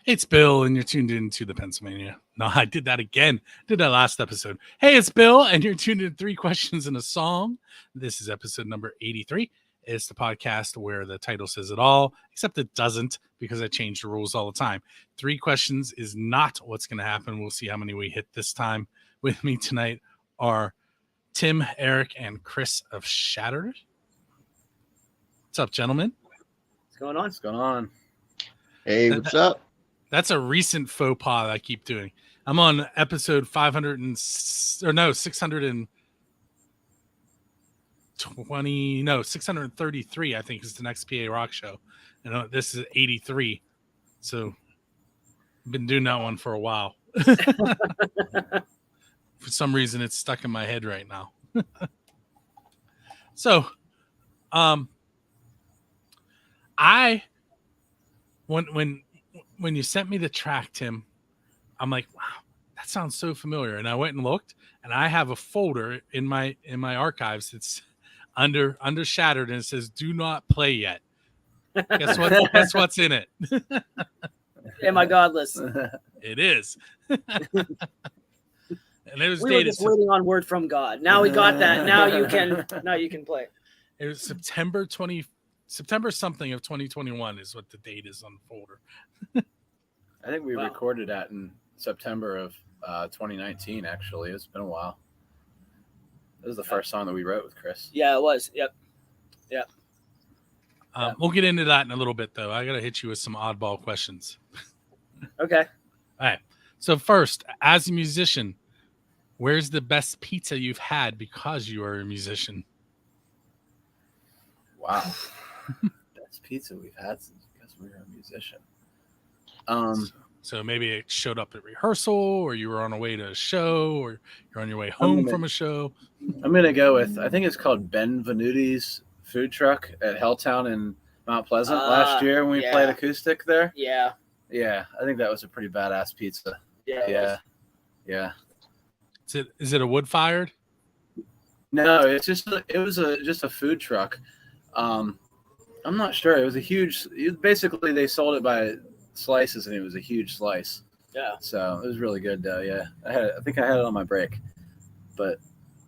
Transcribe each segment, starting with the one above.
It's Bill, and you're tuned into the Pennsylvania. No, I did that again. Did that last episode. Hey, it's Bill, and you're tuned in 3 Questions and a Song. This is episode number 83. It's the podcast where the title says it all, except it doesn't because I change the rules all the time. 3 questions is not what's going to happen. We'll see how many we hit this time. With me tonight are Tim, Eric, and Chris of Shattered. What's up, gentlemen? What's going on? What's going on? Hey, what's up? That's a recent faux pas that I keep doing. I'm on episode 633, I think is the next PA Rock show. And this is 83. So I've been doing that one for a while. For some reason, it's stuck in my head right now. So, when you sent me the track, Tim, I'm like, wow, that sounds so familiar. And I went and looked, and I have a folder in my archives. It's under Shattered, and it says "Do not play yet." Guess what? Guess what's in it? Am I godless? It is. And it was We dated. were just waiting on word from God. Now we got that. Now you can play. It was September something of 2021 is what the date is on the folder. I think we recorded that in September of 2019, actually. It's been a while. This is the first song that we wrote with Chris. Yeah, it was. Yep. We'll get into that in a little bit, though. I got to hit you with some oddball questions. Okay. All right. So first, as a musician, where's the best pizza you've had because you are a musician? Wow. Best pizza we've had since because we were a musician. So maybe it showed up at rehearsal, or you were on a way to a show, or you're on your way home from a show. I'm going to go with, I think it's called Ben Venuti's food truck at Helltown in Mount Pleasant last year when we played acoustic there. Yeah. Yeah, I think that was a pretty badass pizza. Yeah. Is it a wood fired? No, it was just a food truck. I'm not sure. It was basically they sold it by slices, and it was a huge slice. Yeah. So it was really good though. Yeah, I think I had it on my break, but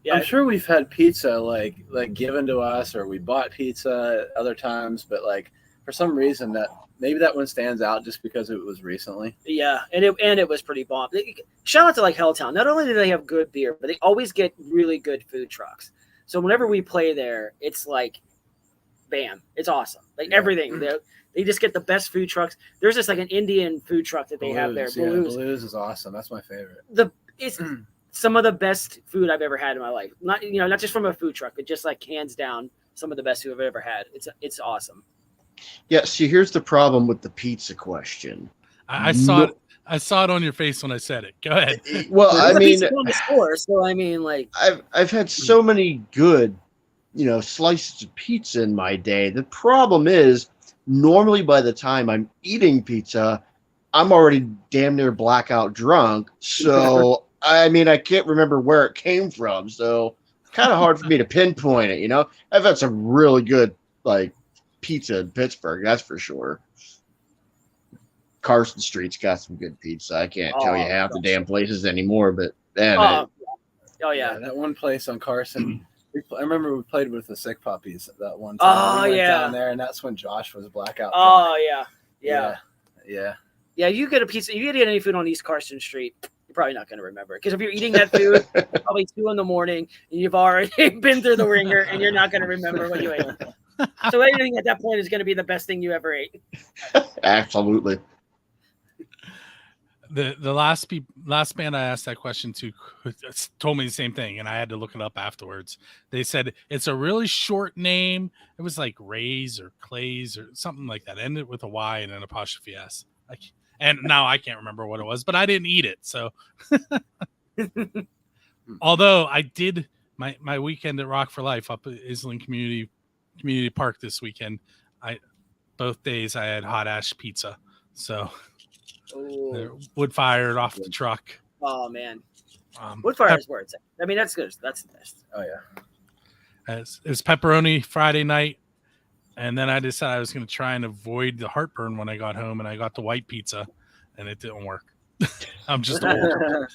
yeah, I'm sure we've had pizza like given to us, or we bought pizza at other times, but like for some reason that one stands out just because it was recently. Yeah, and it was pretty bomb. Shout out to like Helltown. Not only do they have good beer, but they always get really good food trucks. So whenever we play there, it's like, bam, it's awesome. Like everything. They just get the best food trucks. There's just like an Indian food truck that they have there. Blues is awesome. That's my favorite. It's some of the best food I've ever had in my life. Not just from a food truck, but just like hands down some of the best food I've ever had. It's awesome. Yeah, see, here's the problem with the pizza question. I saw it on your face when I said it. Go ahead. Well, I mean, on the score, so I mean, like I've had so many good, slices of pizza in my day. The problem is, normally by the time I'm eating pizza, I'm already damn near blackout drunk. So, I mean, I can't remember where it came from. So it's kind of hard for me to pinpoint it, I've had some really good, pizza in Pittsburgh, that's for sure. Carson Street's got some good pizza. I can't tell you half the damn places anymore, but yeah. That one place on Carson. I remember we played with the Sick Puppies that one time. We went down there, and that's when Josh was blackout drunk. Yeah. You get a pizza. You get any food on East Carson Street, you're probably not going to remember it, because if you're eating that food probably 2 a.m. and you've already been through the ringer, and you're not going to remember what you ate. So anything at that point is going to be the best thing you ever ate. Absolutely. The last band I asked that question to told me the same thing, and I had to look it up afterwards. They said it's a really short name. It was like Rays or Clays or something like that. Ended with a Y and an apostrophe S. And now I can't remember what it was, but I didn't eat it. So, although I did my weekend at Rock for Life up at Island Community Park this weekend, both days I had hot ash pizza. So. Wood fired off the truck. Oh man, wood fire is where it's at. I mean, that's good. That's the best. Oh yeah. It was pepperoni Friday night, and then I decided I was going to try and avoid the heartburn when I got home, and I got the white pizza, and it didn't work. I'm just old.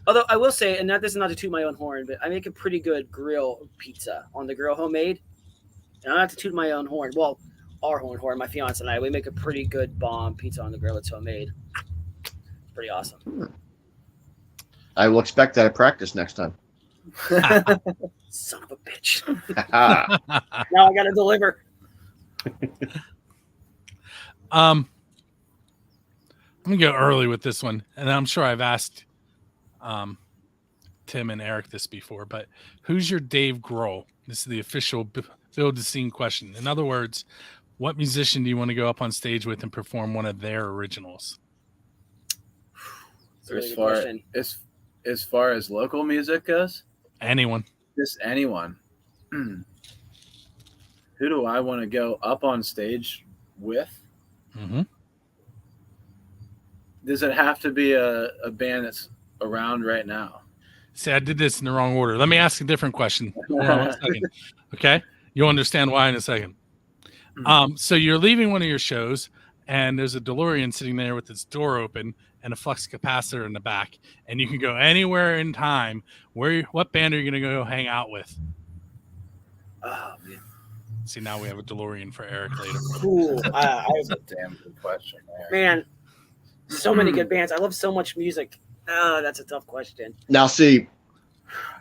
Although I will say, and this is not to toot my own horn, but I make a pretty good grill pizza on the grill, homemade. And I don't have to toot my own horn. Well, our own horn, my fiance and I, we make a pretty good bomb pizza on the grill. It's homemade. It's pretty awesome. I will expect that at practice next time. Son of a bitch. Ah, Now I got to deliver. I'm gonna go early with this one, and I'm sure I've asked Tim and Eric this before, but who's your Dave Grohl? This is the official build the scene question. In other words, what musician do you want to go up on stage with and perform one of their originals? That's a really as good far question. as far as local music goes, Anyone? just anyone. Who do I want to go up on stage with? Mm-hmm. Does it have to be a band that's around right now? See, I did this in the wrong order. Let me ask a different question. Hold on 1 second. Okay, you'll understand why in a second. So you're leaving one of your shows, and there's a DeLorean sitting there with its door open and a flux capacitor in the back, and you can go anywhere in time. What band are you going to go hang out with? Oh, man. See, now we have a DeLorean for Eric later. Cool. That's a damn good question there. Man, so many good bands. I love so much music. Oh, that's a tough question. now, see,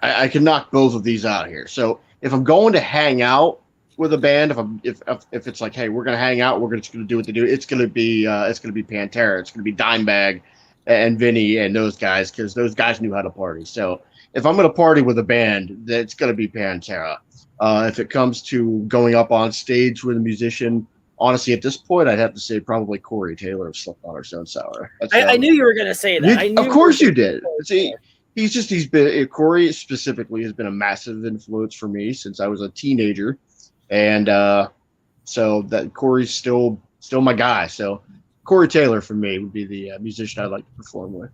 I can knock both of these out here. So if I'm going to hang out with a band, if it's like, hey, we're gonna hang out, we're just gonna do what they do, it's gonna be Pantera, it's gonna be Dimebag and Vinny and those guys, because those guys knew how to party. So if I'm gonna party with a band, it's gonna be Pantera. If it comes to going up on stage with a musician, honestly, at this point, I'd have to say probably Corey Taylor of Slipknot or Stone Sour. I knew you were going to say that. I knew of course you did. See, Corey specifically has been a massive influence for me since I was a teenager, and so that Corey's still my guy. So Corey Taylor for me would be the musician I'd like to perform with.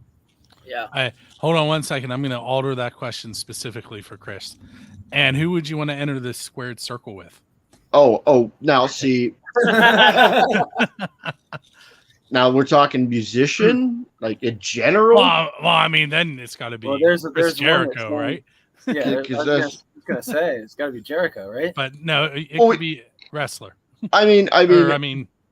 Yeah. Hold on 1 second. I'm going to alter that question specifically for Chris. And who would you want to enter this squared circle with? Oh, now see, now we're talking musician, like in general. Well, I mean, then it's got to be there's Chris Jericho, one right? Yeah, I Because was gonna say it's got to be Jericho, right? But no, it Oh, could be wrestler. I mean,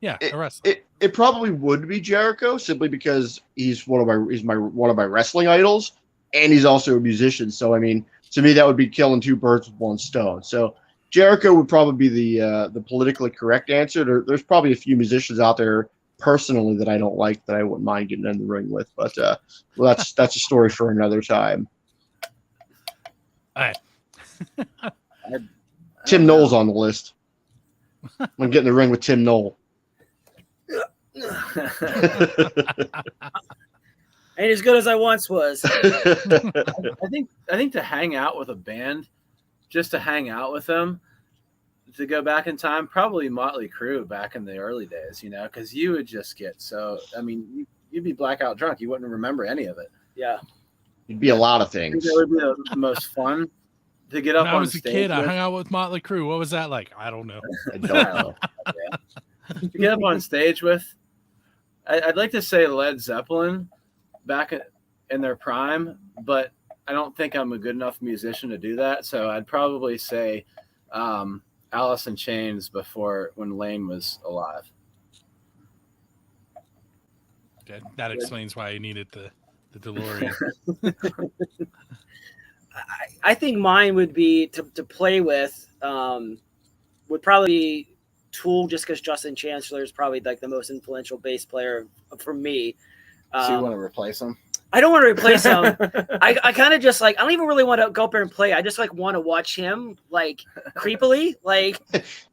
Yeah, a wrestler. it probably would be Jericho simply because he's one of my wrestling idols, and he's also a musician. So I mean, to me, that would be killing two birds with one stone. So Jericho would probably be the politically correct answer. There's probably a few musicians out there personally that I don't like that I wouldn't mind getting in the ring with, but well, that's a story for another time. All right. Tim Knowles on the list. I'm getting in the ring with Tim Knoll. Ain't as good as I once was. I think to hang out with a band, just to hang out with them, to go back in time, probably Motley Crue back in the early days, because you would just get you'd be blackout drunk. You wouldn't remember any of it. Yeah. It'd be a lot of I think things. that would be the most fun to get up When I on was a stage. kid, I with. hung out with Motley Crue. What was that like? I don't know. I don't know. To get up on stage with, I'd like to say Led Zeppelin back in their prime, but I don't think I'm a good enough musician to do that. So I'd probably say Alice in Chains before when Lane was alive. That explains why I needed the DeLorean. I think mine would be to play with would probably be Tool, just because Justin Chancellor is probably like the most influential bass player for me. So you want to replace him? I don't want to replace him. I kind of just like, I don't even really want to go up there and play. I just like want to watch him like creepily, like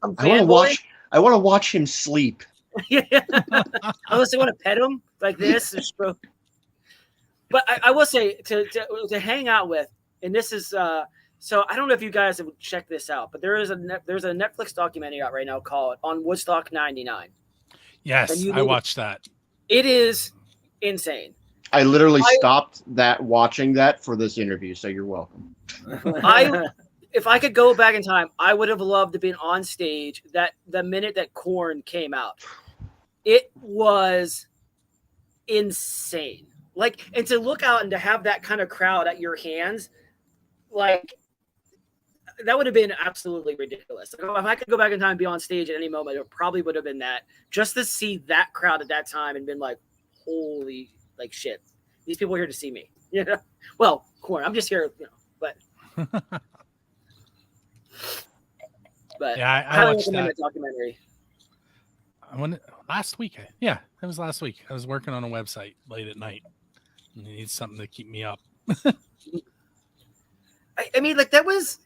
I want to watch him sleep. Yeah. Unless they want to pet him like this. But I will say to hang out with, and this is so I don't know if you guys have checked this out, but there's a Netflix documentary out right now called On Woodstock 99. Yes, I watched that. It is insane. I literally stopped watching that for this interview, so you're welcome. If I could go back in time, I would have loved to be on stage the minute that Korn came out. It was insane. Like, and to look out and to have that kind of crowd at your hands, like, that would have been absolutely ridiculous. If I could go back in time and be on stage at any moment, it probably would have been that. Just to see that crowd at that time and been like, holy, like, shit. These people are here to see me. You know? Well, Korn, I'm just here, you know, but Yeah, I highly watched recommend that. the documentary. Last week. Yeah, it was last week. I was working on a website late at night. And I need something to keep me up. I mean, like, that was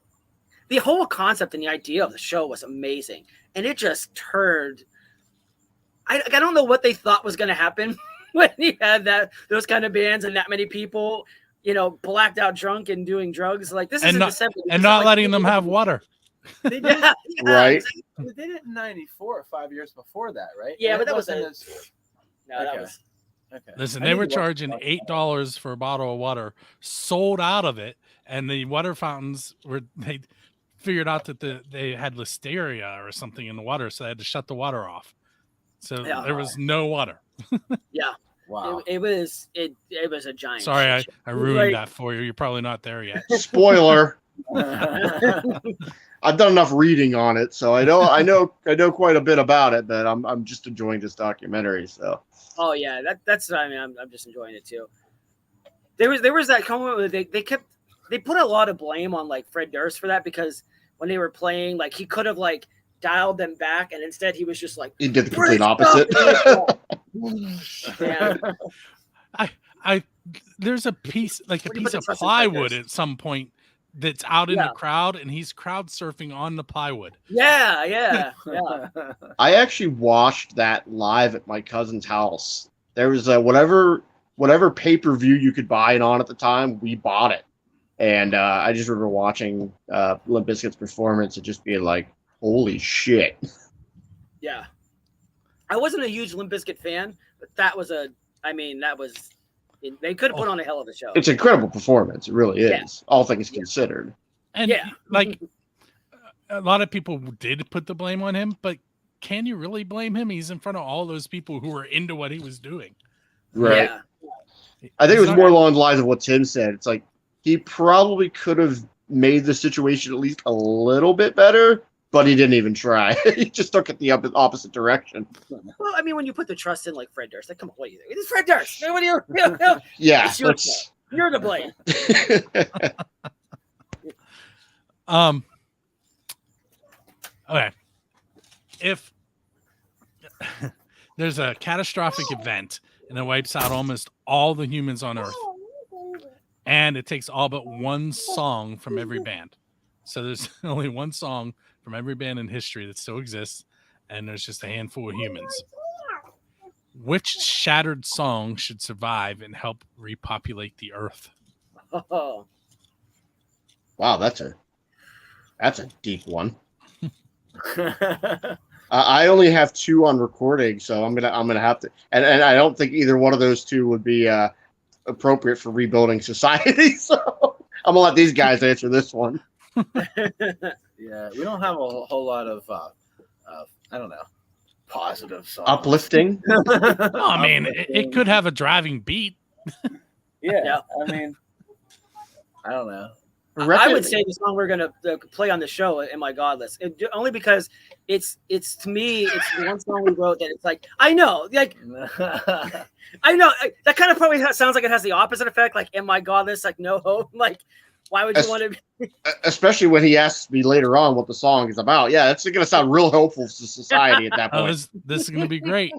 the whole concept and the idea of the show was amazing, and it just turned. I don't know what they thought was going to happen when you had those kind of bands and that many people, you know, blacked out, drunk, and doing drugs. Like, this is in December, and not letting them have water. They did, Yeah, Right. they did it in '94, 5 years before that, right? Yeah, And but it that was wasn't a- as- no, that Okay. was okay. Listen, I they need were to watch charging the $8 for a bottle of water, sold out of it, and the water fountains they figured out that they had listeria or something in the water, so they had to shut the water off. So Yeah. there was no water. yeah. Wow. It was a giant. Sorry, shit I show. ruined Like, that for you. You're probably not there yet. Spoiler. I've done enough reading on it, so I know quite a bit about it. But I'm just enjoying this documentary. So Oh yeah, that's. I mean, I'm just enjoying it too. There was that comment where they put a lot of blame on like Fred Durst for that, because when they were playing, like, he could have like dialed them back, and instead he was just like, he did the complete "Break opposite. Yeah. There's a piece like a Where do you piece put of the trust in plywood fighters? at some point that's out in Yeah. the crowd, and he's crowd surfing on the plywood. yeah. I actually watched that live at my cousin's house. There was whatever pay-per-view you could buy it on at the time, we bought it. And I just remember watching Limp Bizkit's performance and just being like, holy shit. Yeah. I wasn't a huge Limp Bizkit fan, but that was they could have put on a hell of a show. It's an incredible performance. It really is, Yeah. all things considered. And Yeah. like a lot of people did put the blame on him, but can you really blame him? He's in front of all those people who were into what he was doing. Right. Yeah. I think it He's was not- more along the lines of what Tim said. It's like he probably could have made the situation at least a little bit better, but he didn't even try. He just took it the opposite direction. Well, I mean, when you put the trust in like Fred Durst, like, come on, what do you think? It's Fred Durst. What do you? Yeah. It's your You're to blame. Okay. If there's a catastrophic event and it wipes out almost all the humans on Earth, and it takes all but one song from every band. So there's only one song from every band in history that still exists, and there's just a handful of humans. Which shattered song should survive and help repopulate the Earth? Oh, Wow, that's a deep one. I only have two on recording, so I'm gonna have to, and I don't think either one of those two would be appropriate for rebuilding society. So I'm gonna let these guys answer this one. Yeah, we don't have a whole lot of I don't know, positive songs. Uplifting. Oh, I mean, it could have a driving beat. Yeah, Yeah. I mean, I don't know. I would say the song we're gonna play on the show, "Am I Godless?" Only because it's to me, it's the one song we wrote that it's like, I know, like, I know that kind of probably sounds like it has the opposite effect, like, "Am I Godless?" Like, no hope. Like, why would you want to? Especially when he asks me later on what the song is about. Yeah, that's gonna sound real hopeful to society at that Oh, point. this is going to be great.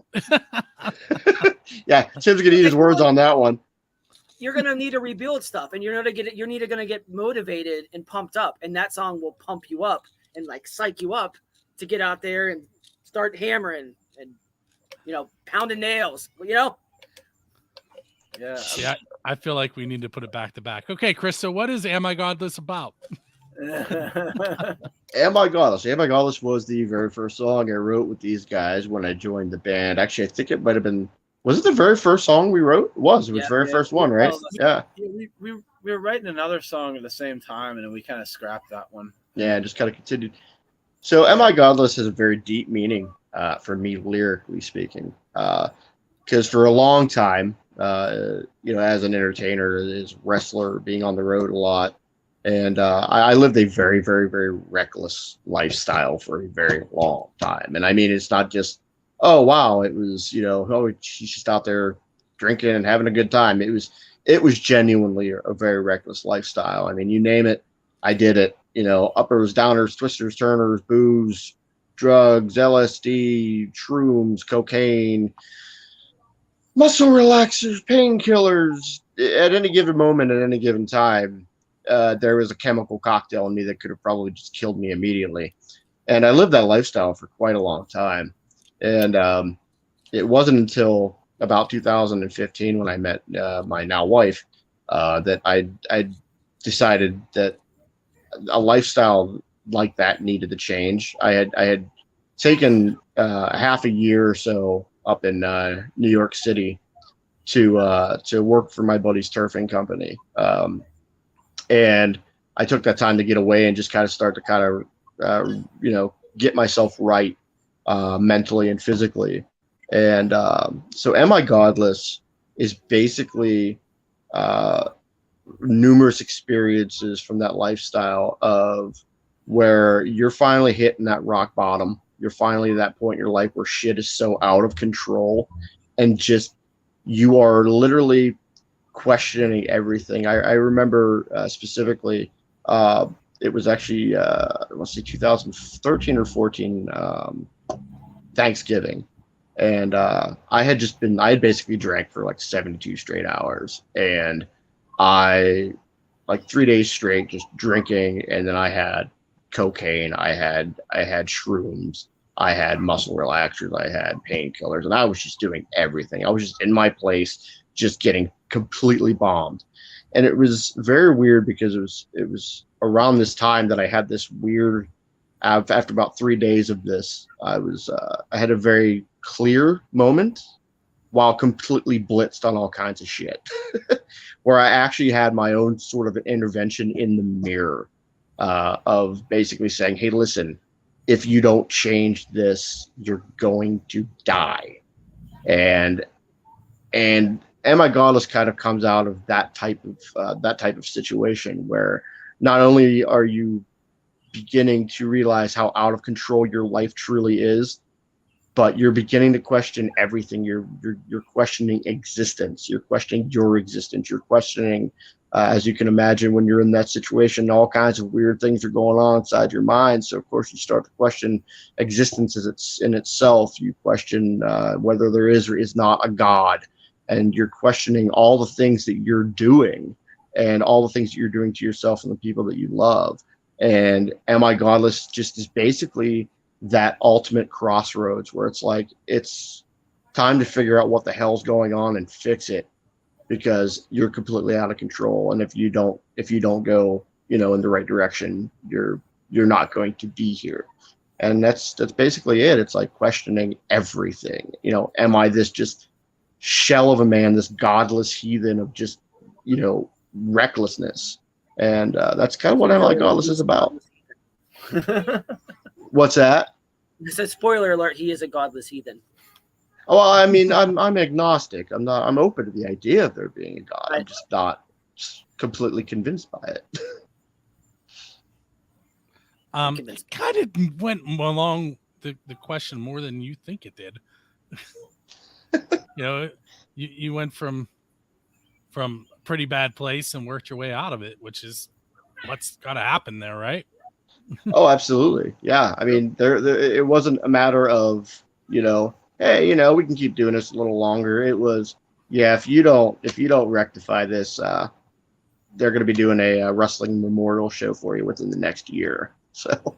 Yeah, Tim's gonna eat his words on that one. You're gonna need to rebuild stuff, and you're gonna get motivated and pumped up, and that song will pump you up and like psych you up to get out there and start hammering and pounding nails. Yeah. See, I feel like we need to put it back to back. Okay, Chris, so what is Am I Godless about? Am I Godless? Am I Godless was the very first song I wrote with these guys when I joined the band. Actually, I think it might have been. Was it the very first song we wrote? It was the very first one, right? Yeah. we were writing another song at the same time, and then we kind of scrapped that one. Yeah, just kind of continued. So, Am I Godless has a very deep meaning for me, lyrically speaking. Because for a long time, as an entertainer, as a wrestler, being on the road a lot, and I lived a very, very, very reckless lifestyle for a very long time. And I mean, it's not just, oh wow, it was she's just out there drinking and having a good time. It was genuinely a very reckless lifestyle. I mean, you name it, I did it. Uppers, downers, twisters, turners, booze, drugs, LSD, shrooms, cocaine, muscle relaxers, painkillers. At any given moment, at any given time, there was a chemical cocktail in me that could have probably just killed me immediately. And I lived that lifestyle for quite a long time. And it wasn't until about 2015 when I met my now wife that I decided that a lifestyle like that needed to change. I had taken half a year or so up in New York City to work for my buddy's turfing company, and I took that time to get away and just kind of start to get myself right mentally and physically. And so Am I Godless is basically numerous experiences from that lifestyle of where you're finally hitting that rock bottom. You're finally at that point in your life where shit is so out of control and just you are literally questioning everything. I remember specifically, it was actually, let's see, 2013 or 14, Thanksgiving. And I had basically drank for like 72 straight hours. And I, like 3 days straight, just drinking. And then I had cocaine, I had shrooms, I had muscle relaxers, I had painkillers, and I was just doing everything. I was just in my place, just getting completely bombed. And it was very weird because it was around this time that I had this weird, after about 3 days of this, I had a very clear moment while completely blitzed on all kinds of shit, where I actually had my own sort of an intervention in the mirror of basically saying, hey, listen, if you don't change this, you're going to die. And Am I Godless kind of comes out of that type of situation where not only are you beginning to realize how out of control your life truly is, but you're beginning to question everything. You're questioning existence. You're questioning your existence. You're questioning, as you can imagine, when you're in that situation, all kinds of weird things are going on inside your mind. So of course you start to question existence as it's in itself. You question whether there is or is not a God, and you're questioning all the things that you're doing and all the things that you're doing to yourself and the people that you love. And Am I Godless just is basically that ultimate crossroads where it's like, it's time to figure out what the hell's going on and fix it, because you're completely out of control. And if you don't go, in the right direction, you're not going to be here. And that's basically it. It's like questioning everything. Am I this just shell of a man, this godless heathen of just, recklessness? And that's kind of what Am I Godless is about. What's that? It says, spoiler alert, he is a godless heathen. Oh, well, I mean, I'm agnostic. I'm open to the idea of there being a God. I'm just not completely convinced by it. It kind of went along the question more than you think it did. You went from a pretty bad place and worked your way out of it, which is what's got to happen there, right? Oh, absolutely. Yeah. I mean, there it wasn't a matter of, hey, we can keep doing this a little longer. It was, yeah, if you don't rectify this, they're going to be doing a wrestling memorial show for you within the next year. So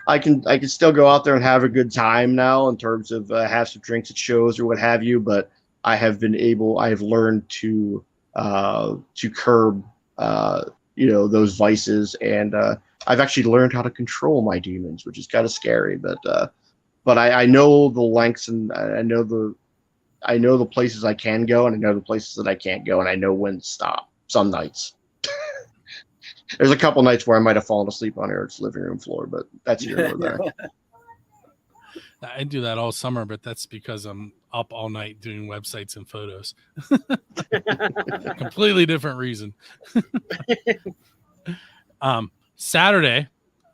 I can still go out there and have a good time now in terms of have some drinks at shows or what have you. But I have learned to curb, those vices, and I've actually learned how to control my demons, which is kind of scary. But I know the lengths, and I know the places I can go, and I know the places that I can't go, and I know when to stop. Some nights. There's a couple nights where I might have fallen asleep on Eric's living room floor, but that's here or there. I do that all summer, but that's because I'm up all night doing websites and photos. Completely different reason. Saturday,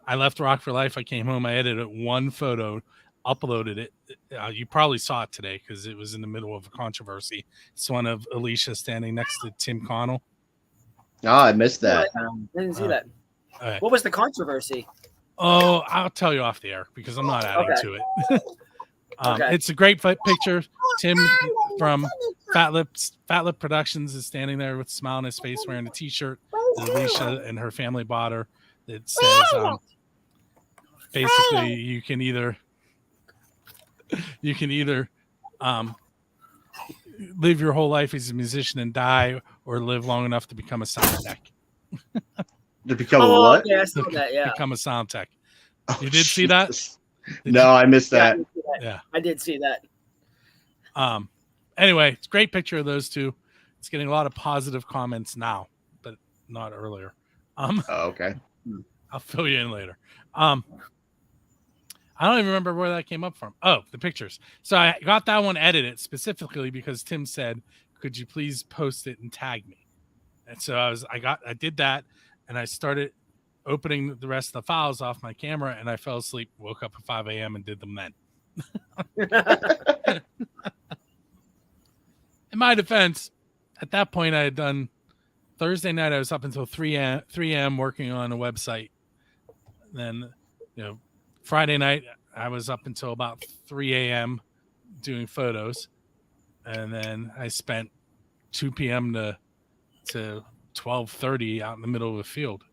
I left Rock for Life. I came home. I edited one photo, uploaded it. You probably saw it today because it was in the middle of a controversy. It's one of Alicia standing next to Tim Connell. Oh, I missed that. I didn't see that. Okay. What was the controversy? Oh, I'll tell you off the air because I'm not adding Okay. to it. Okay. It's a great picture. Tim from Fat Lip Productions is standing there with a smile on his face, wearing a T-shirt that Alicia and her family bought her. It says, basically, you can either live your whole life as a musician and die, or live long enough to become a sound tech. To become a what? Okay, I saw that. Yeah. Become a sound tech. Oh, You did see that? Jesus. Did No, I missed Yeah, I that. did see that. Yeah. I did see that. Anyway, it's a great picture of those two. It's getting a lot of positive comments now, but not earlier. Oh, okay. I'll fill you in later. I don't even remember where that came up from. Oh, the pictures. So I got that one edited specifically because Tim said, "Could you please post it and tag me?" And so I did that, and I started opening the rest of the files off my camera, and I fell asleep, woke up at 5 a.m. and did them then. In my defense, at that point, I had done Thursday night. I was up until 3 a.m. working on a website. Then, Friday night, I was up until about 3 a.m. doing photos. And then I spent 2 p.m. to 12:30 out in the middle of a field.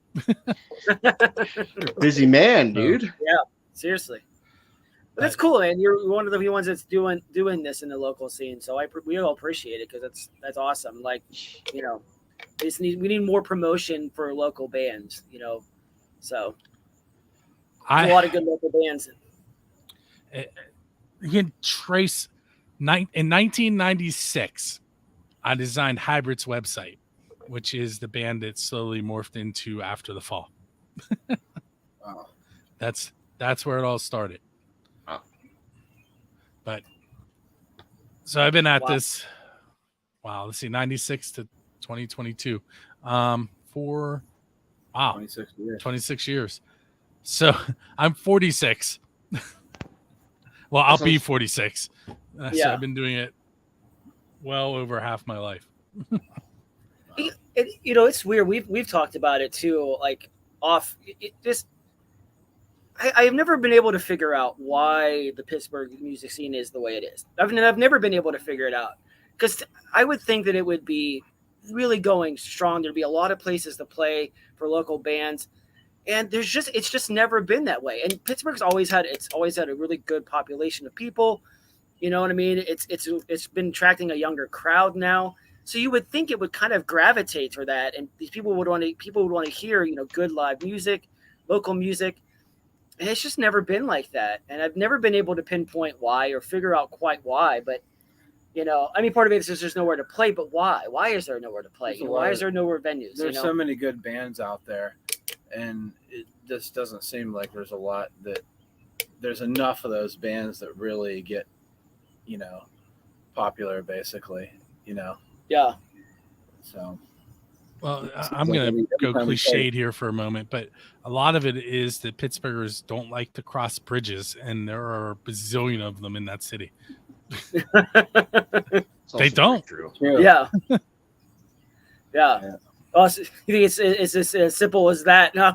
Busy man, dude. Seriously. But that's cool, man. You're one of the few ones that's doing this in the local scene. So we all appreciate it because that's awesome. Like, we need more promotion for local bands, So there's a lot of good local bands. You can trace in 1996, I designed Hybrid's website, which is the band that slowly morphed into After the Fall. Wow. That's where it all started. Wow. But so I've been at Wow. this. Wow, let's see, 96 to 2022. For 26 years. 26 years. So I'm 46. Well, I'll be 46. So Yeah. I've been doing it well over half my life. It's weird. We've talked about it too. Like I have never been able to figure out why the Pittsburgh music scene is the way it is. I've never been able to figure it out because I would think that it would be really going strong. There'd be a lot of places to play for local bands, and it's just never been that way. And Pittsburgh's always had a really good population of people. You know what I mean? It's been attracting a younger crowd now. So you would think it would kind of gravitate for that, and these people would want to hear good live music, local music, and it's just never been like that. And I've never been able to pinpoint why or figure out quite why. But part of it is there's just nowhere to play. But why? Why is there nowhere to play? Why is there nowhere venues? There's so many good bands out there, and it just doesn't seem like there's enough of those bands that really get, popular, basically. Yeah. So, Well, I'm going to go cliched here for a moment, but a lot of it is that Pittsburghers don't like to cross bridges, and there are a bazillion of them in that city. It's also They don't. True. Yeah. Yeah. Oh, so you think it's as simple as that? No.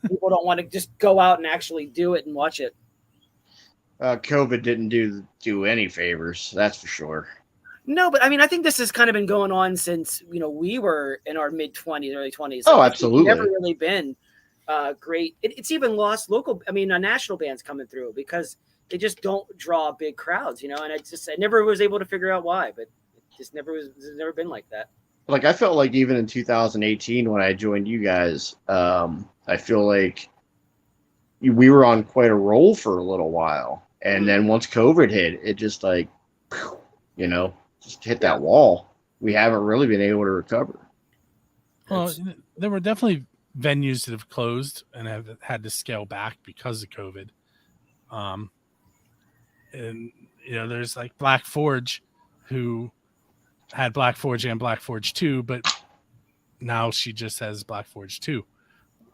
People don't want to just go out and actually do it and watch it. COVID didn't do any favors, that's for sure. No, but I think this has kind of been going on since we were in our mid-20s, early 20s. Oh, It's absolutely. never really been great. It's even lost national bands coming through because they just don't draw big crowds, And I never was able to figure out why, but it's never been like that. Like, I felt like even in 2018 when I joined you guys, I feel like we were on quite a roll for a little while. And then once COVID hit, it just just hit that wall. We haven't really been able to recover. Well, there were definitely venues that have closed and have had to scale back because of COVID. and there's like Black Forge, who had Black Forge and Black Forge 2, but now she just has Black Forge 2.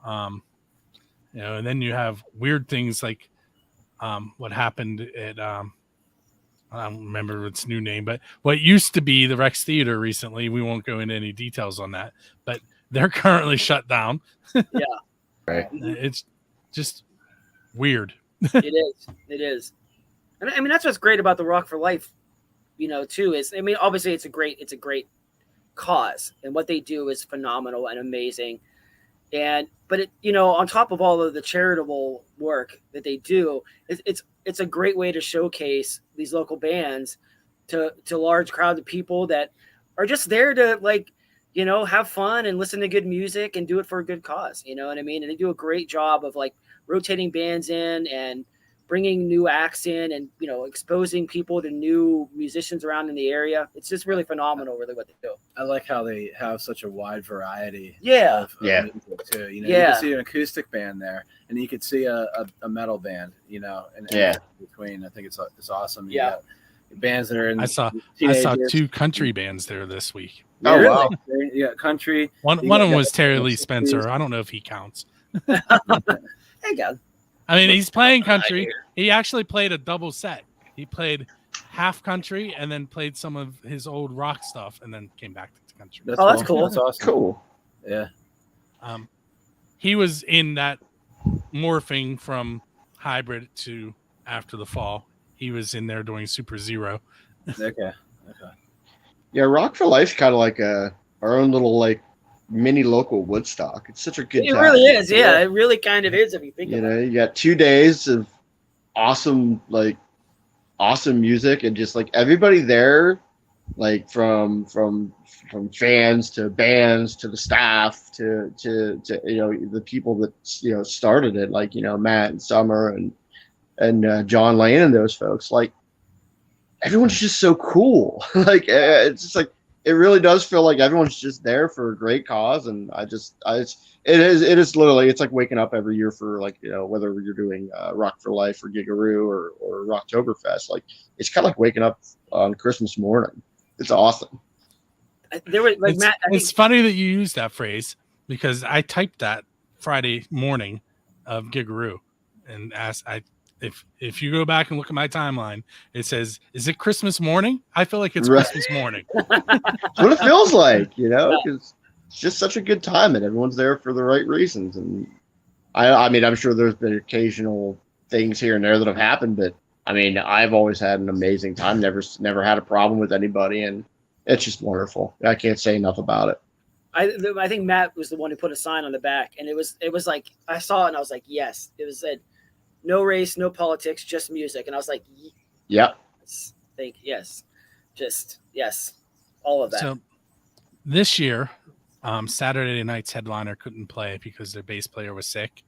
And then you have weird things like what happened at I don't remember its new name, but what used to be the Rex Theater recently. We won't go into any details on that, but they're currently shut down. Yeah. Right. It's just weird. It is. And I mean, that's what's great about the Rock for Life, too, is, I mean, obviously it's a great cause, and what they do is phenomenal and amazing. But on top of all of the charitable work that they do, it's a great way to showcase these local bands to large crowds of people that are just there to have fun and listen to good music and do it for a good cause. You know what I mean? And they do a great job of rotating bands in and bringing new acts in and, exposing people to new musicians around in the area. It's just really phenomenal, really, what they do. I like how they have such a wide variety. Yeah. Of music too. You could see an acoustic band there, and you could see a metal band. And in between. I think it's awesome. You got bands that are in. I saw two country bands there this week. Oh really? wow! Yeah, country. One of them was Terry Lee Spencer. I don't know if he counts. Hey, God. I mean, he's playing country. He actually played a double set. He played half country and then played some of his old rock stuff and then came back to country. That's cool. That's awesome. Cool. Yeah. He was in that morphing from hybrid to After the Fall. He was in there doing Super Zero. Okay. Yeah, Rock for Life's kind of like our own little mini local Woodstock. It's such a good time. It really is. Yeah, it really kind of is if you think about it. You got 2 days of awesome music, and just everybody there, from fans to bands to the staff to the people that started it, Matt and Summer and John Lane and those folks. Everyone's just so cool. It's just it really does feel like everyone's just there for a great cause, and it is literally, it's like waking up every year for whether you're doing Rock for Life or Gigaroo or Rocktoberfest. It's kind of like waking up on Christmas morning. It's awesome. There was Matt. It's funny that you use that phrase, because I typed that Friday morning of Gigaroo and asked if you go back and look at my timeline, it says, "Is it Christmas morning?" I feel like it's Right. Christmas morning. That's what it feels like, because it's just such a good time and everyone's there for the right reasons. And I mean, I'm sure there's been occasional things here and there that have happened, but I mean, I've always had an amazing time. Never had a problem with anybody, and it's just wonderful. I can't say enough about it. I think Matt was the one who put a sign on the back, and it was I saw it and I was like, yes. It was said, "No race, no politics, just music," and I was like, Yep. yes, all of that. So this year, Saturday night's headliner couldn't play because their bass player was sick.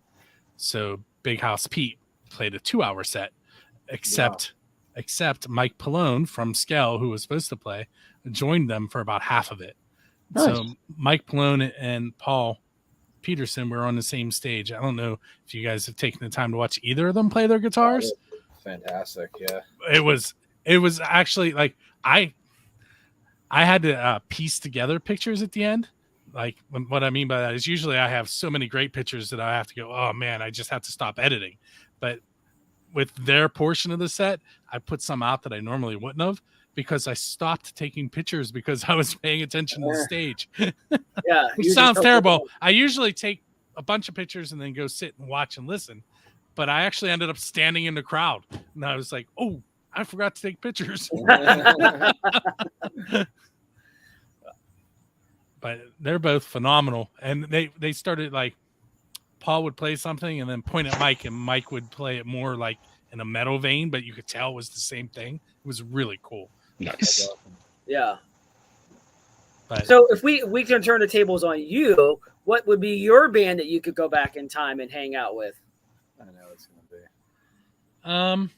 So Big House Pete played a 2-hour set, except Mike Pallone from Skell, who was supposed to play, joined them for about half of it. Nice. So Mike Pallone and Paul Peterson were on the same stage. I don't know if you guys have taken the time to watch either of them play their guitars. Fantastic. Yeah. It was actually I had to piece together pictures at the end. What I mean by that is usually I have so many great pictures that I have to go, oh man, I just have to stop editing. But with their portion of the set, I put some out that I normally wouldn't have, because I stopped taking pictures because I was paying attention to the stage. Yeah, Which sounds terrible. I usually take a bunch of pictures and then go sit and watch and listen. But I actually ended up standing in the crowd. And I was like, oh, I forgot to take pictures. But they're both phenomenal. And they started Paul would play something and then point at Mike, and Mike would play it more in a metal vein, but you could tell it was the same thing. It was really cool. Nice. Yeah. But So if we can turn the tables on you, what would be your band that you could go back in time and hang out with? I know it's gonna be.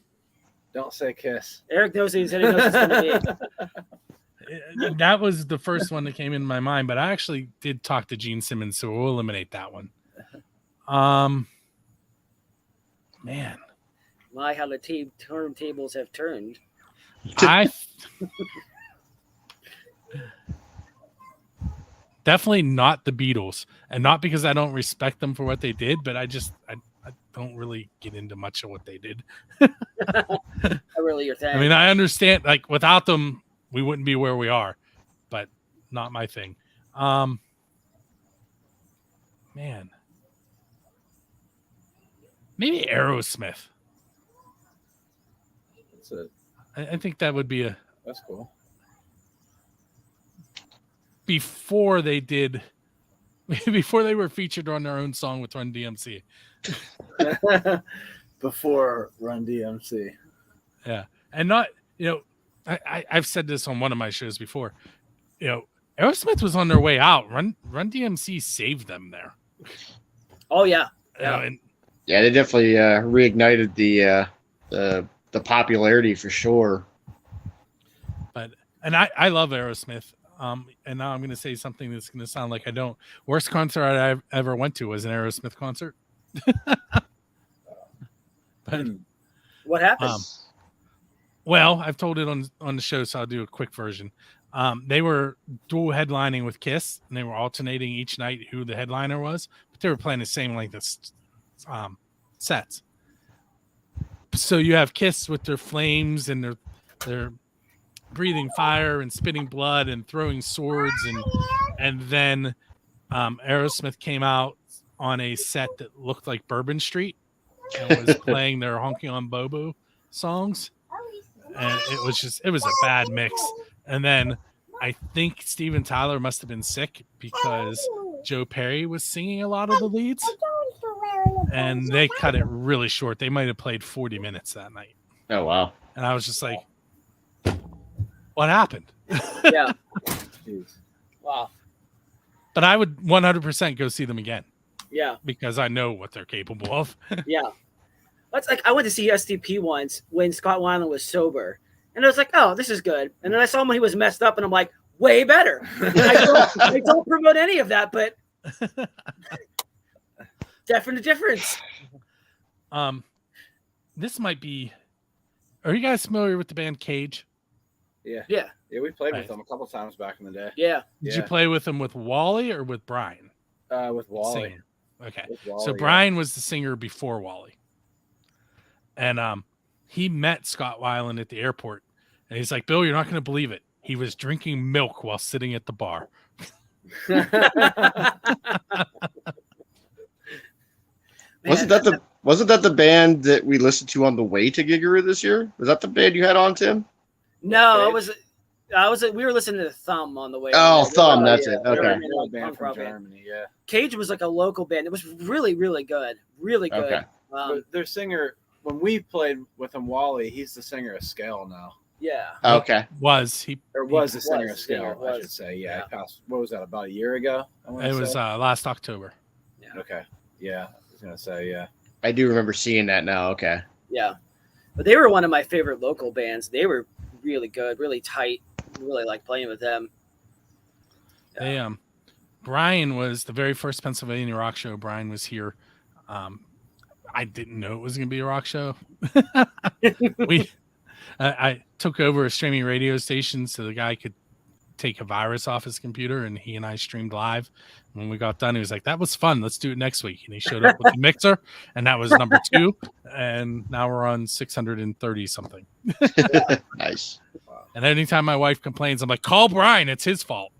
Don't say Kiss. Eric knows he's hitting us. It's gonna be. that was the first one that came in my mind, but I actually did talk to Gene Simmons, so we'll eliminate that one. Man, My, how the turntables have turned. I definitely not the Beatles, and not because I don't respect them for what they did, but I don't really get into much of what they did. Really, your thing. I mean, I understand, like, without them, we wouldn't be where we are, but not my thing. Man, maybe Aerosmith. I think that would be That's cool. before they were featured on their own song with Run DMC. Before Run DMC. Yeah. And not, I've said this on one of my shows before. Aerosmith was on their way out. Run DMC saved them there. Oh yeah. And Yeah, they definitely reignited the popularity for sure. And I love Aerosmith. And now I'm going to say something that's going to sound like I don't. Worst concert I ever went to was an Aerosmith concert. But, what happened? well, I've told it on the show, so I'll do a quick version. They were dual headlining with Kiss, and they were alternating each night who the headliner was, but they were playing the same length of sets. So you have Kiss with their flames and their breathing fire and spitting blood and throwing swords, and then Aerosmith came out on a set that looked like Bourbon Street and was playing their Honky on Bobo songs, and it was a bad mix. And then I think Steven Tyler must have been sick because Joe Perry was singing a lot of the leads, and they cut it really short. They might have played 40 minutes that night. Oh wow! And I was just like, what happened? Yeah. Jeez. Wow. But I would 100% go see them again Yeah. because I know what they're capable of. Yeah. That's like, I went to see STP once when Scott Weiland was sober, and I was like, oh, this is good. And then I saw him when he was messed up, and I'm like, way better. I don't promote any of that, but definite difference. This might be. Are you guys familiar with the band Cage? Yeah. Yeah. Yeah, we played Right. with them a couple times back in the day. Yeah. Did you play with them with Wally or with Brian? With Wally. Singer? Okay. With Wally, So Brian was the singer before Wally. And he met Scott Weiland at the airport. And he's like, Bill, you're not going to believe it. He was drinking milk while sitting at the bar. Wasn't that the band that we listened to on the way to Giger this year? Was that the band you had on, Tim? No, Cage? we were listening to Thumb on the way. Oh, over. Thumb, that's it. They were Okay. in, They're a like, band punk from rock band. Germany, yeah. Cage was like a local band. It was really, really good. Really good. Okay. But their singer, when we played with him, Wally, he's the singer of Scale now. Yeah. Okay. Was he? Or was the singer was, of Scale, yeah, I was. should say. Yeah, Yeah. it passed. What was that, about a year ago? I wanna It was say? last October. Okay. Yeah, I was going to say, yeah. I do remember seeing that now. Okay. Yeah. But they were one of my favorite local bands. They were really good, really tight. Really like playing with them. They Brian was the very first Pennsylvania rock show. Brian was here. I didn't know it was going to be a rock show. I took over a streaming radio station so the guy could take a virus off his computer, and he and I streamed live. When we got done, he was like, that was fun. Let's do it next week. And he showed up with the mixer, and that was number 2. And now we're on 630 something. Nice. And anytime my wife complains, I'm like, call Brian. It's his fault.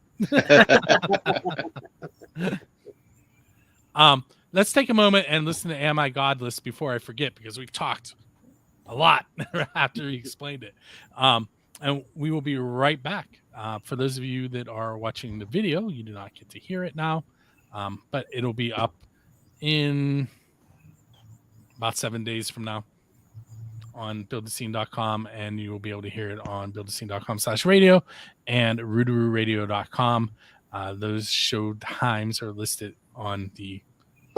Let's take a moment and listen to Am I Godless before I forget, because we've talked a lot after he explained it. And we will be right back. For those of you that are watching the video, you do not get to hear it now, but it'll be up in about 7 days from now on buildthescene.com, and you will be able to hear it on buildthescene.com/radio and rootaroораdio.com. Those show times are listed on the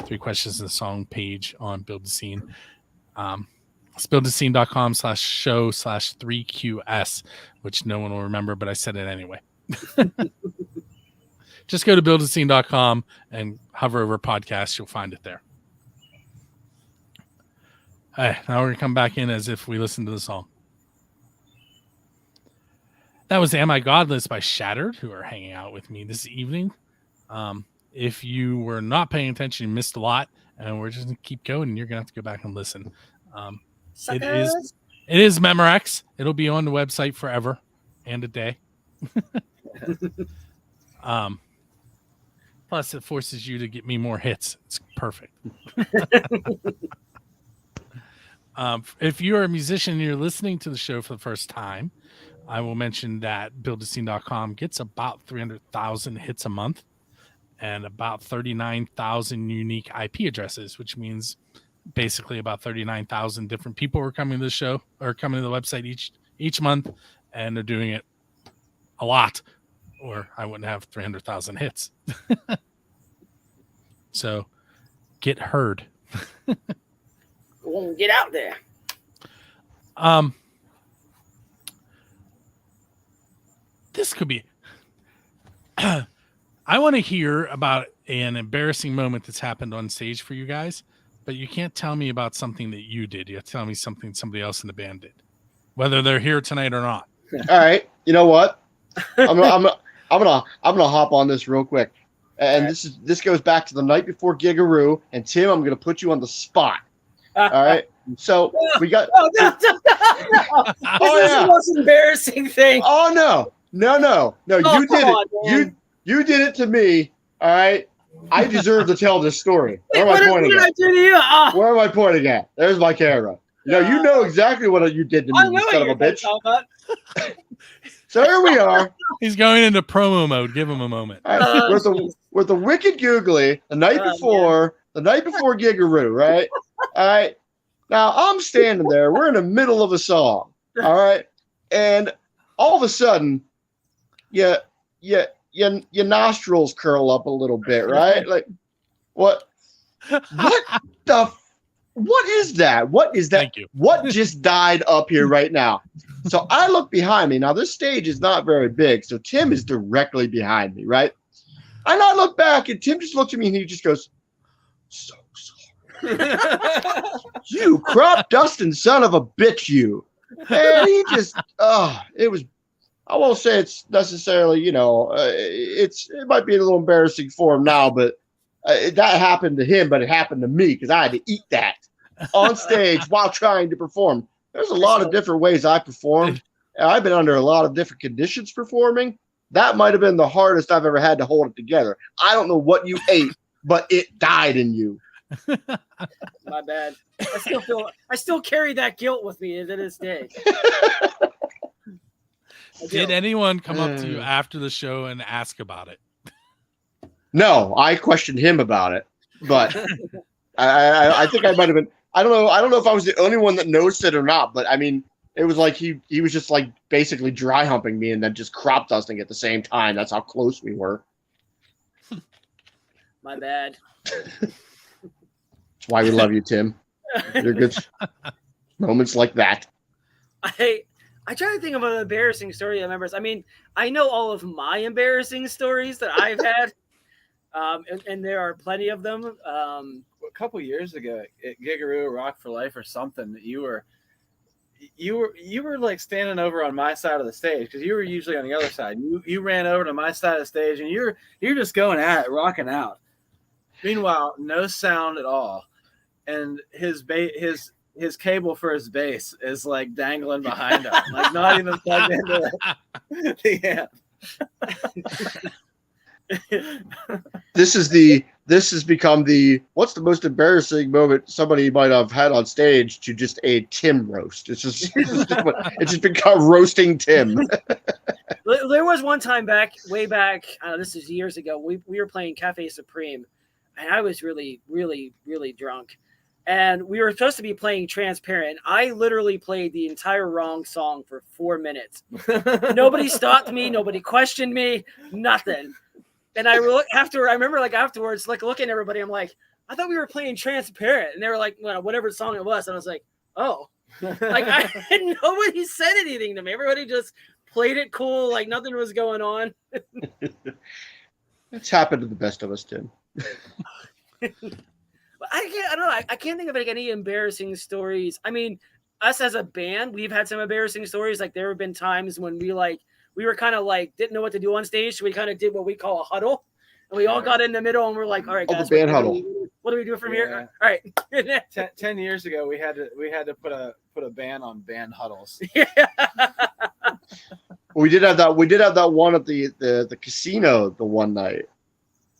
3 Questions in the Song page on Build the Scene. It's buildthescene.com/show/3QS, which no one will remember, but I said it anyway. Just go to buildthescene.com and hover over podcasts. You'll find it there. All right, now we're going to come back in as if we listened to the song. That was Am I Godless by Shattered, who are hanging out with me this evening. If you were not paying attention, you missed a lot, and we're just going to keep going, and you're going to have to go back and listen. It is Memorex. It'll be on the website forever and a day. Plus, it forces you to get me more hits. It's perfect. If you're a musician and you're listening to the show for the first time, I will mention that buildascene.com gets about 300,000 hits a month and about 39,000 unique IP addresses, which means basically about 39,000 different people are coming to the show or coming to the website each month, and they're doing it a lot, or I wouldn't have 300,000 hits. So get heard. Won't get out there. This could be I want to hear about an embarrassing moment that's happened on stage for you guys, but you can't tell me about something that you did. You have to tell me something somebody else in the band did, whether they're here tonight or not. All right, you know what? I'm gonna hop on this real quick, and this goes back to the night before Gigaroo. And Tim, I'm gonna put you on the spot. All right, so we got. No. This is the most embarrassing thing. Oh no! You did it. You did it to me. All right. I deserve to tell this story. Where am I pointing at? Where am I pointing at? There's my camera. You know exactly what you did to me, you son of a bitch. So here we are. He's going into promo mode. Give him a moment. Right, with the Wicked Googly the night before Gigaroo, right? All right. Now I'm standing there. We're in the middle of a song. All right. And all of a sudden, your nostrils curl up a little bit, right? Like, what is that? What is that? Thank you. What just died up here right now? So I look behind me. Now, this stage is not very big, so Tim is directly behind me, right? And I look back, and Tim just looks at me, and he just goes, "So sorry." You crop dusting son of a bitch, you. And he just, it was, I won't say it's necessarily, it might be a little embarrassing for him now, but that happened to him, but it happened to me because I had to eat that on stage while trying to perform. There's a lot of different ways I performed. I've been under a lot of different conditions performing. That might have been the hardest I've ever had to hold it together. I don't know what you ate, but it died in you. My bad. I still carry that guilt with me to this day. Did anyone come up to you after the show and ask about it? No, I questioned him about it, but I think I might have been. I don't know if I was the only one that noticed it or not, but I mean, it was like he was just like basically dry humping me and then just crop dusting at the same time. That's how close we were. My bad. That's why we love you, Tim. You're good. Moments like that. I try to think of an embarrassing story I remember. I mean, I know all of my embarrassing stories that I've had, and there are plenty of them. A couple years ago at Gigaroo Rock for Life or something, you were like standing over on my side of the stage because you were usually on the other side. You ran over to my side of the stage and you're just going at it, rocking out. Meanwhile, no sound at all, and his cable for his bass is like dangling behind him, like not even plugged into the amp. This has become what's the most embarrassing moment somebody might have had on stage to just a Tim roast. It's just become roasting Tim. There was one time way back, this is years ago, we were playing Cafe Supreme, and I was really, really, really drunk. And we were supposed to be playing Transparent. I literally played the entire wrong song for 4 minutes. Nobody stopped me. Nobody questioned me. Nothing. And I remember afterwards, like looking at everybody, I'm like, I thought we were playing Transparent. And they were like, well, whatever song it was. And I was like, oh. Like nobody said anything to me. Everybody just played it cool. Like nothing was going on. It's happened to the best of us, Tim. But I don't know. I can't think of like any embarrassing stories. I mean, us as a band, we've had some embarrassing stories. Like there have been times when we were kind of like didn't know what to do on stage, so we kind of did what we call a huddle, and we all got in the middle and we're like, all right, Oh, the guys, band huddle. What do we do from Yeah. here? All right. 10 years ago, we had to put a ban on band huddles. Yeah. We did have that one at the casino the one night,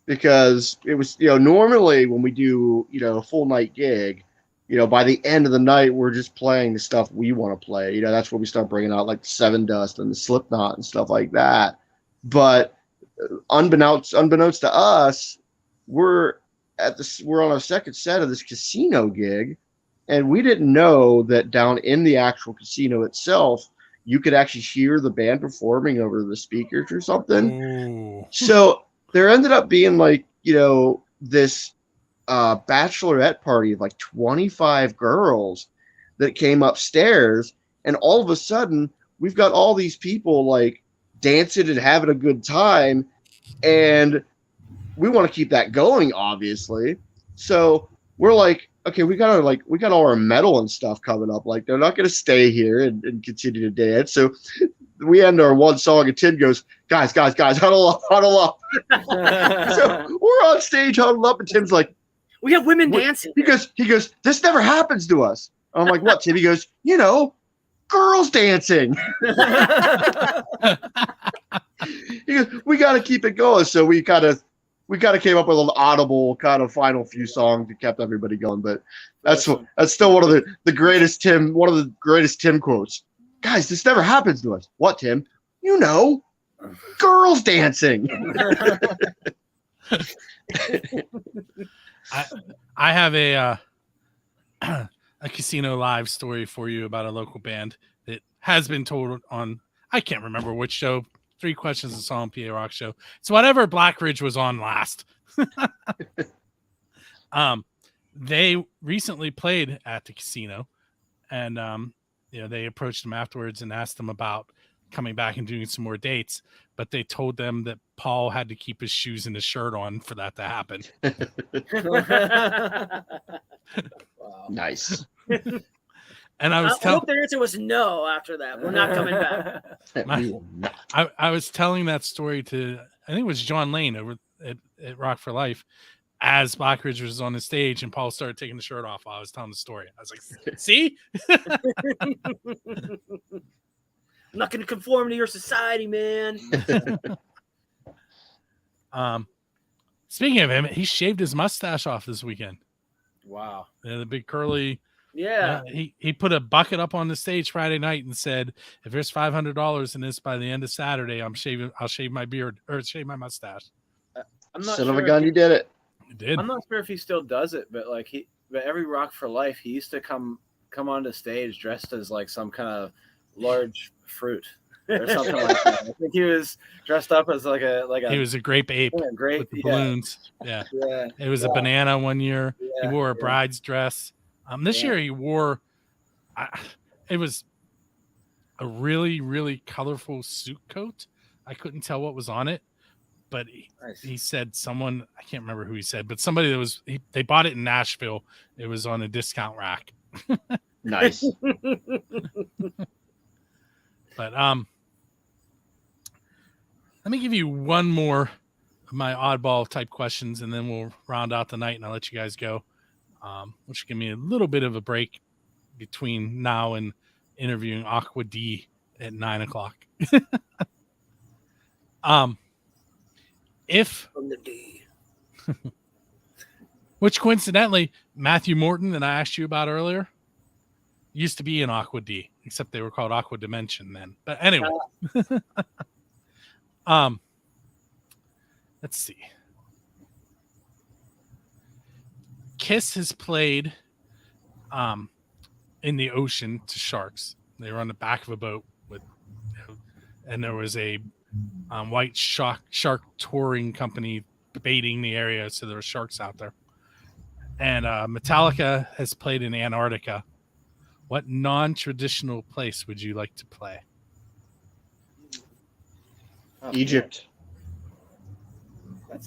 because it was, normally when we do, a full night gig, by the end of the night, we're just playing the stuff we want to play. That's where we start bringing out like Seven Dust and the Slipknot and stuff like that. But unbeknownst to us, we're on our second set of this casino gig, and we didn't know that down in the actual casino itself, you could actually hear the band performing over the speakers or something. Ooh. So there ended up being like, this bachelorette party of like 25 girls that came upstairs, and all of a sudden we've got all these people like dancing and having a good time, and we want to keep that going, obviously. So we're like, okay, we got all our metal and stuff coming up. Like, they're not going to stay here and continue to dance. So we end our one song, and Tim goes, guys, huddle up. So we're on stage huddled up, and Tim's like, We have women dancing. He goes, this never happens to us. I'm like, what, Tim? He goes, girls dancing. He goes, we got to keep it going. So we kind of came up with an audible kind of final few songs that kept everybody going. But that's still one of the greatest Tim quotes. Guys, this never happens to us. What, Tim? Girls dancing. I have a Casino Live story for you about a local band that has been told on, I can't remember which show, 3 Questions a Song PA Rock show. It's whatever Blackridge was on last. They recently played at the casino, and they approached them afterwards and asked them about coming back and doing some more dates, but they told them that Paul had to keep his shoes and his shirt on for that to happen. Wow. Nice. And I hope their answer was no after that. We're not coming back. I was telling that story to, I think it was John Lane over at Rock for Life, as Blackridge was on the stage and Paul started taking the shirt off while I was telling the story. I was like, see? I'm not going to conform to your society, man. Speaking of him, he shaved his mustache off this weekend. Wow. The big curly. Yeah. He put a bucket up on the stage Friday night and said, if there's $500 in this by the end of Saturday, I'll shave my beard or shave my mustache. I'm not Son sure of a gun, you did it. He did. I'm not sure if he still does it, but but every Rock for Life, he used to come onto stage dressed as like some kind of large fruit or something like that. I think he was dressed up as like a he was a grape ape with the balloons. Yeah. It was a banana one year. He wore a bride's dress. This year he wore it was a really, really colorful suit coat. I couldn't tell what was on it, but he said I can't remember who he said, but somebody that they bought it in Nashville. It was on a discount rack. Nice. But let me give you one more of my oddball type questions, and then we'll round out the night, and I'll let you guys go. Which will give me a little bit of a break between now and interviewing Aqua D at 9:00. Which coincidentally, Matthew Morton that I asked you about earlier used to be in Aqua D, except they were called Aqua Dimension then. But anyway, let's see. Kiss has played in the ocean to sharks. They were on the back of a boat and there was a white shark touring company baiting the area, so there were sharks out there. And Metallica has played in Antarctica. What non-traditional place would you like to play? Egypt.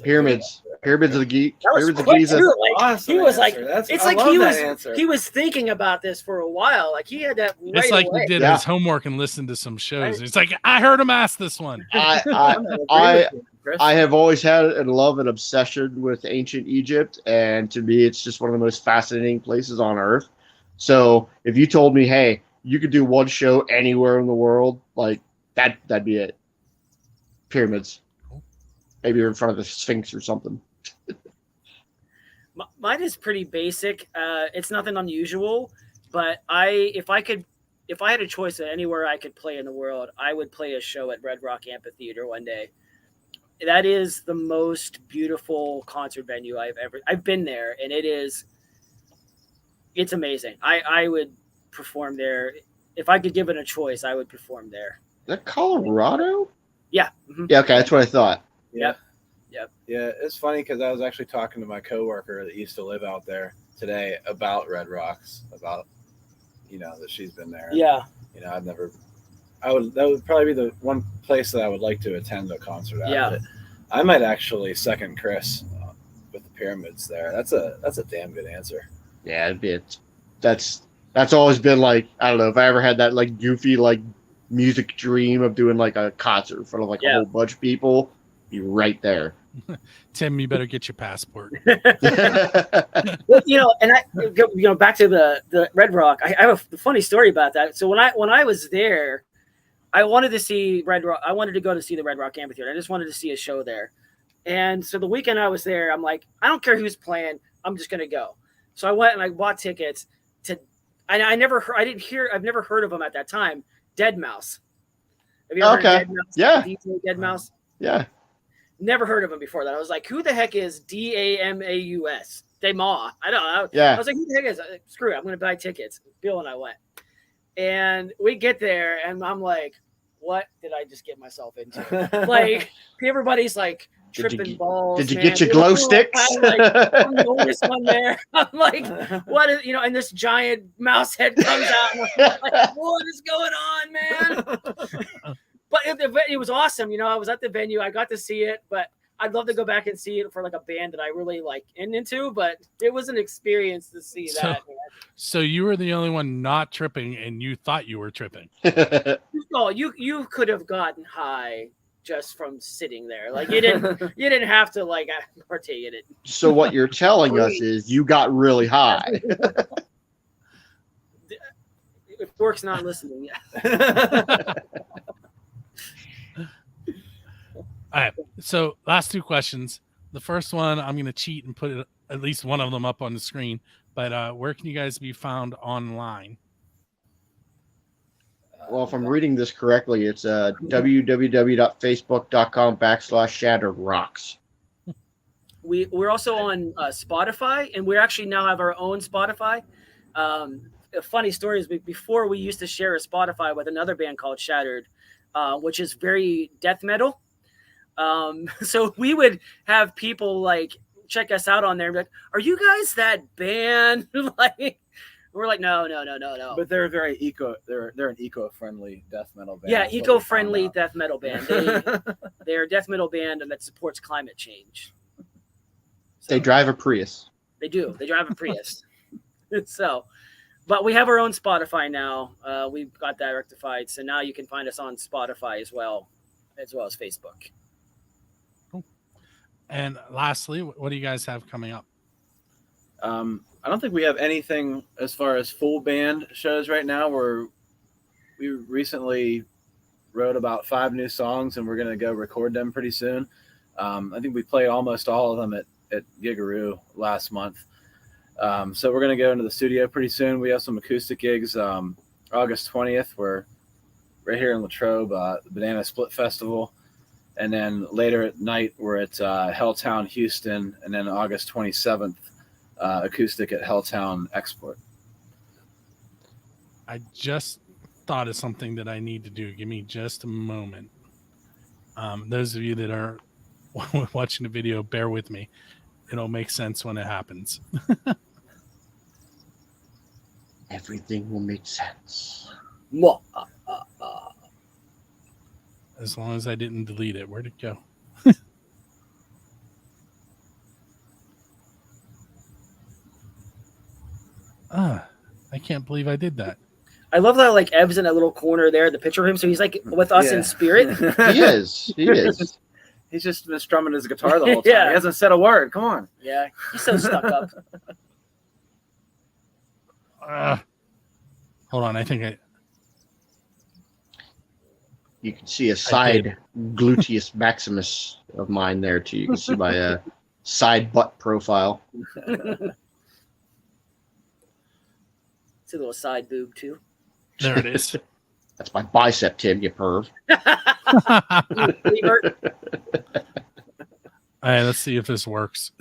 Pyramids. Pyramids of the Geek. That was Pyramids of quick Giza. too. Like Awesome he was like, answer. That's- it's I like love he that was answer. he was thinking about this for a while. Like he had that right It's like away. we did Yeah. his homework and listened to some shows. It's like I heard him ask this one. I have always had and love an obsession with ancient Egypt, and to me, it's just one of the most fascinating places on earth. So if you told me, hey, you could do one show anywhere in the world, like that'd be it. Pyramids. Maybe you're in front of the Sphinx or something. Mine is pretty basic. It's nothing unusual, but if I had a choice of anywhere I could play in the world, I would play a show at Red Rock Amphitheater one day. That is the most beautiful concert venue I've been there, and it's amazing. I would perform there. If I could give it a choice, I would perform there. Is that Colorado? Yeah. Mhm. Yeah, okay, that's what I thought. Yeah. Yep. Yeah, it's funny because I was actually talking to my coworker that used to live out there today about Red Rocks, about that she's been there. Yeah. That would probably be the one place that I would like to attend a concert at. Yeah. But I might actually second Chris with the pyramids there. That's a damn good answer. Yeah, it'd be it. That's always been like, I don't know, if I ever had that like goofy like music dream of doing like a concert in front of like a whole bunch of people, be right there. Tim, you better get your passport. Well, and back to the Red Rock. I have a funny story about that. So when I was there, I wanted to see Red Rock. I wanted to go to see the Red Rock Amphitheater. I just wanted to see a show there. And so the weekend I was there, I'm like, I don't care who's playing. I'm just gonna go. So I went and I bought tickets to. I've never heard of them at that time. Deadmau5. Have you ever heard of Deadmau5? Yeah. DJ Deadmau5. Yeah. Never heard of him before that. I was like, who the heck is Damaus? Dema. I don't know. Yeah. I was like, who the heck is that? Screw it. I'm going to buy tickets. Bill and I went. And we get there, and I'm like, what did I just get myself into? Like, everybody's like tripping balls. Did you man. get your glow sticks? I'm like, I'm the oldest one there. I'm like, what is, and this giant mouse head comes out. And I'm like, what is going on, man? But it was awesome. I was at the venue. I got to see it, but I'd love to go back and see it for like a band that I really like into. But it was an experience to see that. So you were the only one not tripping, and you thought you were tripping. Oh, you could have gotten high just from sitting there. Like you didn't have to like partake in it. So what you're telling us is you got really high. If Bork's not listening yet. All right. So last two questions. The first one, I'm going to cheat and put at least one of them up on the screen. But where can you guys be found online? Well, if I'm reading this correctly, it's www.facebook.com/Shattered Rocks. We're also on Spotify, and we actually now have our own Spotify. A funny story is before we used to share a Spotify with another band called Shattered, which is very death metal. So we would have people like check us out on there and be like, are you guys that band? Like, we're like, no. But they're very they're an eco-friendly death metal band. Yeah, eco-friendly death metal band. They're a death metal band and that supports climate change. So, They drive a Prius. They do. They drive a Prius. So, but we have our own Spotify now. We've got that rectified. So now you can find us on Spotify as well as Facebook. And lastly, what do you guys have coming up? I don't think we have anything as far as full band shows right now. We recently wrote about 5 new songs, and we're going to go record them pretty soon. I think we played almost all of them at Gigaroo last month. So we're going to go into the studio pretty soon. We have some acoustic gigs. August 20th, we're right here in Latrobe, the Banana Split Festival. And then later at night, we're at Helltown, Houston. And then August 27th, acoustic at Helltown Export. I just thought of something that I need to do. Give me just a moment. Those of you that are watching the video, bear with me. It'll make sense when it happens. Everything will make sense. As long as I didn't delete it. Where'd it go? can't believe I did that. I love that like Ev's in that little corner there, the picture of him. So he's like with us Yeah. in spirit. He is. He is. He's just been strumming his guitar the whole time. Yeah. He hasn't said a word. Come on. Yeah, he's so stuck up. Hold on, I think I. You can see a side gluteus maximus of mine there too. You can see my side butt profile. It's a little side boob too. There it is. That's my bicep, Tim. You perv. Levert. All right, let's see if this works.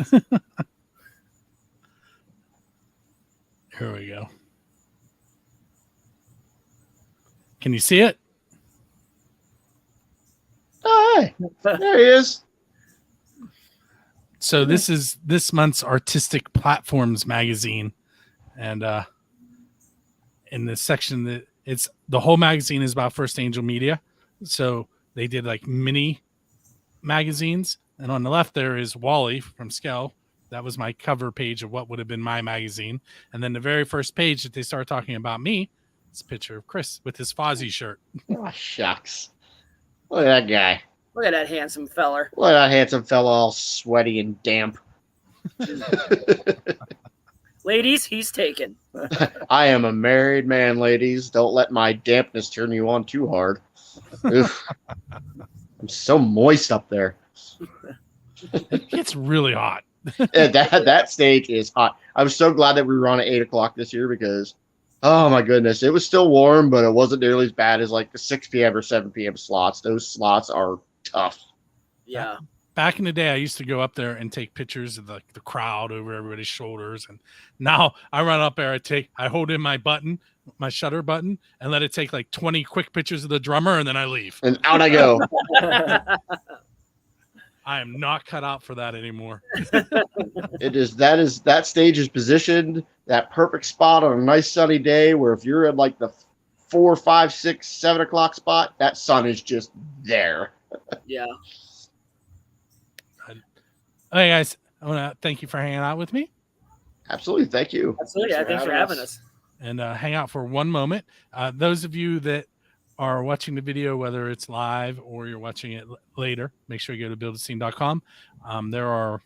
Here we go. Can you see it? Hi, there he is. So this is this month's Artistic Platforms magazine, and in this section that it's the whole magazine is about First Angel Media. So they did like mini magazines, and on the left there is Wally from Skell. That was my cover page of what would have been my magazine, and then the very first page that they start talking about me, it's a picture of Chris with his Fozzie shirt. Oh, shucks. Look at that guy. Look at that handsome feller. Look at that handsome fellow, all sweaty and damp. Ladies, he's taken. I am a married man, ladies. Don't let my dampness turn you on too hard. Oof. I'm so moist up there. It gets really hot. That stage is hot. I was so glad that we were on at 8 o'clock this year because, oh my goodness, it was still warm, but it wasn't nearly as bad as like the 6 p.m. or 7 p.m. slots. Those slots are tough. Yeah. Back in the day, I used to go up there and take pictures of the crowd over everybody's shoulders. And now I run up there, I hold in my button, my shutter button, and let it take like 20 quick pictures of the drummer, and then I leave. And out I go. I am not cut out for that anymore. That stage is positioned that perfect spot on a nice sunny day where if you're at like the 4, 5, 6, 7 o'clock spot, that sun is just there. Yeah. Hey guys, I want to thank you for hanging out with me Absolutely. Thank you. Absolutely. Yeah, thanks for having us. and hang out for one moment. Those of you that are watching the video, whether it's live or you're watching it later, make sure you go to buildascene.com. There are,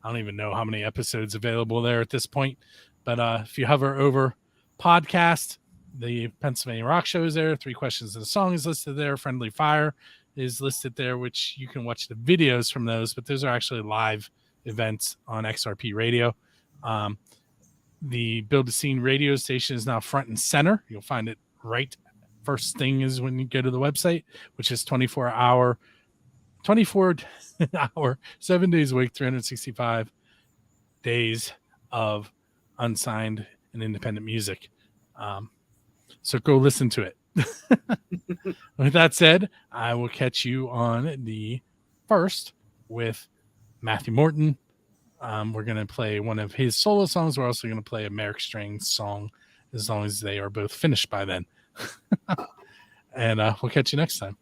I don't even know how many episodes available there at this point, but if you hover over podcast, the Pennsylvania Rock Show is there. 3 Questions and a Song is listed there. Friendly Fire is listed there, which you can watch the videos from those, but those are actually live events on XRP radio. The Build a Scene radio station is now front and center. You'll find it right first thing is when you go to the website, which is 24 hour, 7 days a week, 365 days of unsigned and independent music. So go listen to it. With that said, I will catch you on the 1st with Matthew Morton. We're going to play one of his solo songs. We're also going to play a Merrick Strings song as long as they are both finished by then. And we'll catch you next time.